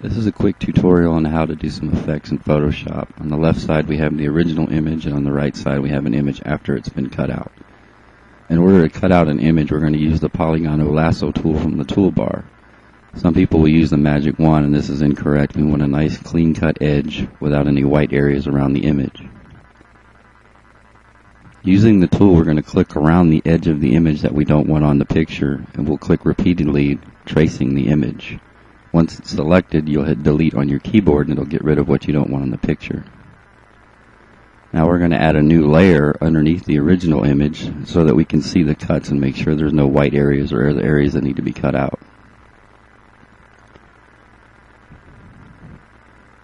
This is a quick tutorial on how to do some effects in Photoshop. On the left side we have the original image, and on the right side we have an image after it's been cut out. In order to cut out an image, we're going to use the polygon lasso tool from the toolbar. Some people will use the magic wand, and this is incorrect. We want a nice clean cut edge without any white areas around the image. Using the tool, we're going to click around the edge of the image that we don't want on the picture, and we'll click repeatedly, tracing the image. Once it's selected, you'll hit delete on your keyboard and it'll get rid of what you don't want on the picture. Now we're going to add a new layer underneath the original image so that we can see the cuts and make sure there's no white areas or other areas that need to be cut out.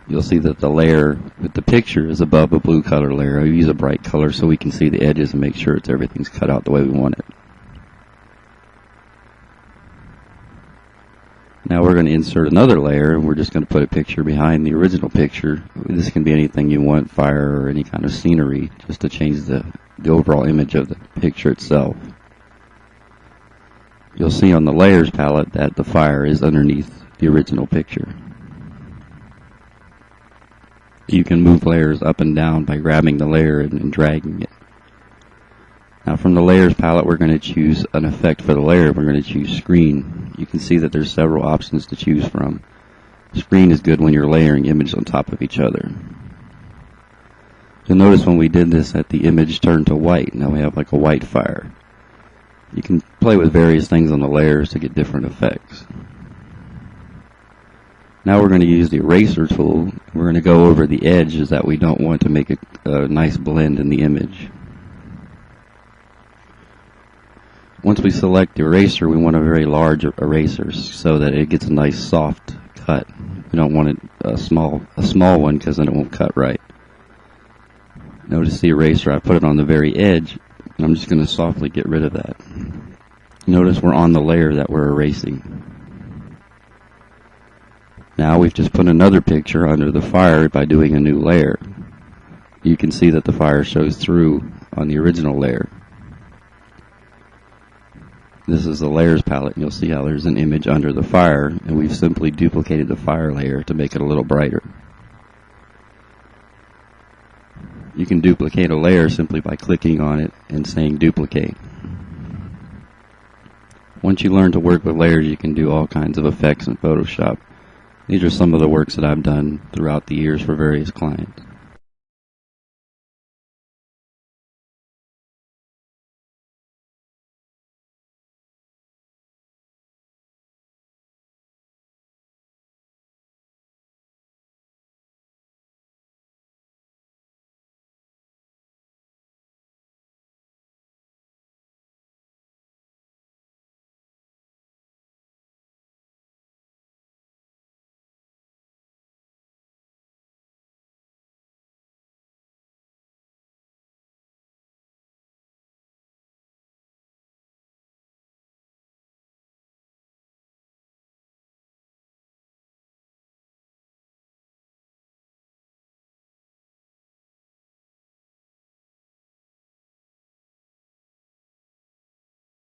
You'll see that the layer with the picture is above a blue color layer. I use a bright color so we can see the edges and make sure everything's cut out the way we want it. Now we're going to insert another layer, and we're just going to put a picture behind the original picture. This can be anything you want, fire or any kind of scenery, just to change the overall image of the picture itself. You'll see on the layers palette that the fire is underneath the original picture. You can move layers up and down by grabbing the layer and dragging it. Now from the layers palette, we're going to choose an effect for the layer. We're going to choose screen. You can see that there's several options to choose from. Screen is good when you're layering images on top of each other. You'll notice when we did this that the image turned to white. Now we have like a white fire. You can play with various things on the layers to get different effects. Now we're going to use the eraser tool. We're going to go over the edges that we don't want to make a nice blend in the image. Once we select the eraser, we want a very large eraser so that it gets a nice soft cut. We don't want it a small one because then it won't cut right. Notice the eraser, I put it on the very edge, and I'm just going to softly get rid of that. Notice we're on the layer that we're erasing. Now we've just put another picture under the fire by doing a new layer. You can see that the fire shows through on the original layer. This is the layers palette, and you'll see how there's an image under the fire, and we've simply duplicated the fire layer to make it a little brighter. You can duplicate a layer simply by clicking on it and saying duplicate. Once you learn to work with layers, you can do all kinds of effects in Photoshop. These are some of the works that I've done throughout the years for various clients.